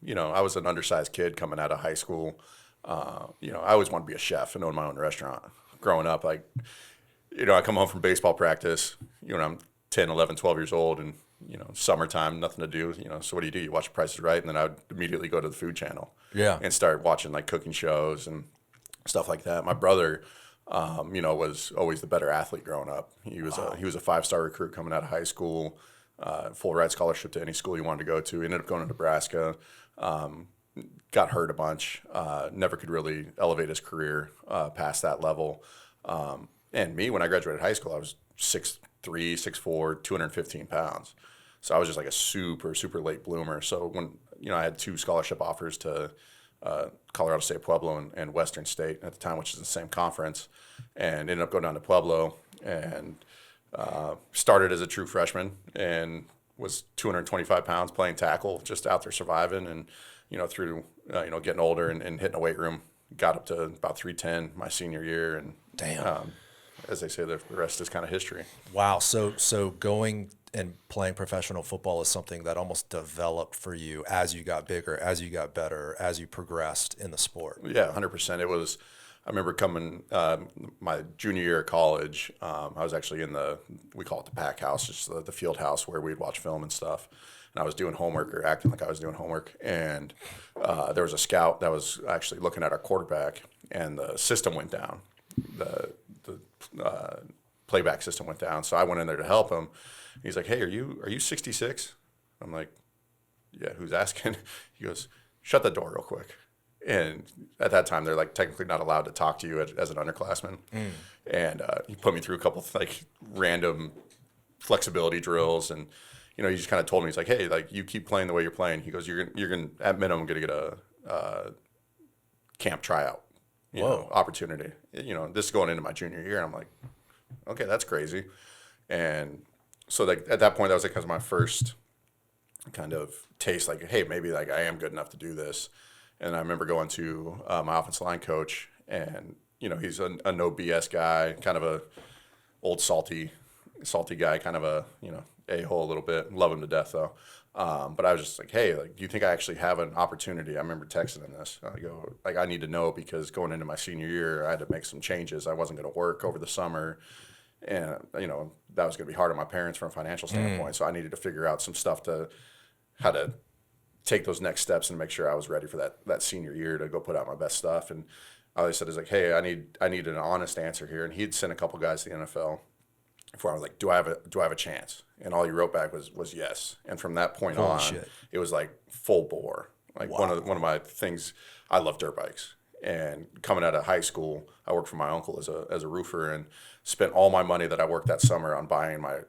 I was an undersized kid coming out of high school. I always wanted to be a chef and own my own restaurant. Growing up, I come home from baseball practice, I'm 10, 11, 12 years old, and, summertime, nothing to do. So what do? You watch Price is Right, and then I would immediately go to the Food Channel and start watching, like, cooking shows and stuff like that. My brother, was always the better athlete growing up. He was a 5-star recruit coming out of high school, full ride scholarship to any school he wanted to go to. He ended up going to Nebraska, got hurt a bunch, never could really elevate his career past that level. And me, when I graduated high school, I was 6'3", 6'4", 215 pounds. So I was just like a super, super late bloomer. So when, I had 2 scholarship offers to Colorado State Pueblo and Western State at the time, which is the same conference, and ended up going down to Pueblo and started as a true freshman and was 225 pounds playing tackle, just out there surviving. And, through, getting older and hitting a weight room, got up to about 310 my senior year. And damn. As they say, the rest is kind of history. Wow. So going and playing professional football is something that almost developed for you as you got bigger, as you got better, as you progressed in the sport. Yeah, 100%. I remember coming my junior year of college, I was actually we call it the pack house, just the field house where we'd watch film and stuff. And I was doing homework or acting like I was doing homework. And there was a scout that was actually looking at our quarterback, and the system went down. The playback system went down. So I went in there to help him. He's like, "Hey, are you 66? I'm like, "Yeah, who's asking?" He goes, "Shut the door real quick." And at that time, they're like technically not allowed to talk to you as an underclassman. And he put me through a couple of like random flexibility drills, and he just kind of told me, he's like, "Hey, like, you keep playing the way you're playing." He goes, "You're gonna at minimum gonna get a camp tryout opportunity." This is going into my junior year, and I'm like, okay, that's crazy. And so like at that point, that was like kind of my first kind of taste, like, hey, maybe like I am good enough to do this. And I remember going to my offensive line coach, and he's a no BS guy, kind of a old salty guy, kind of a a-hole a little bit. Love him to death though. But I was just like, hey, like, do you think I actually have an opportunity? I remember texting him this. I go, like, I need to know, because going into my senior year, I had to make some changes. I wasn't going to work over the summer, and that was going to be hard on my parents from a financial standpoint. So I needed to figure out some stuff how to take those next steps and make sure I was ready for that senior year to go put out my best stuff. And all he said is like, hey, I need an honest answer here. And he'd sent a couple guys to the NFL before. I was like, do I have a chance? And all he wrote back was yes. And from that point on, it was like full bore. Like one of my things, I love dirt bikes. And coming out of high school, I worked for my uncle as a roofer, and spent all my money that I worked that summer on buying my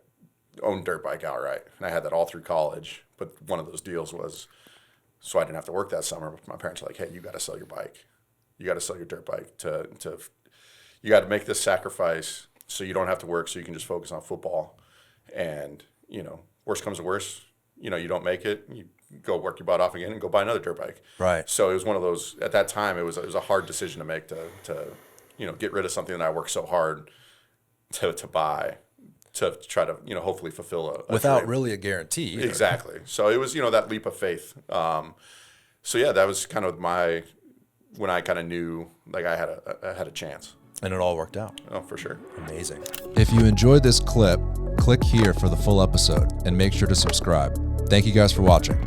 own dirt bike outright. And I had that all through college. But one of those deals was, so I didn't have to work that summer. But my parents were like, hey, you got to sell your bike. You got to sell your dirt bike you got to make this sacrifice so you don't have to work, so you can just focus on football. And, worst comes to worst, you don't make it, you go work your butt off again and go buy another dirt bike. Right. So it was one of those, at that time, it was a hard decision to make to get rid of something that I worked so hard to buy, to try to, hopefully fulfill a without dream. really a guarantee either. Exactly. So it was, that leap of faith. So yeah, that was kind of when I kind of knew like I had a chance. And it all worked out. Oh, for sure. Amazing. If you enjoyed this clip, click here for the full episode and make sure to subscribe. Thank you guys for watching.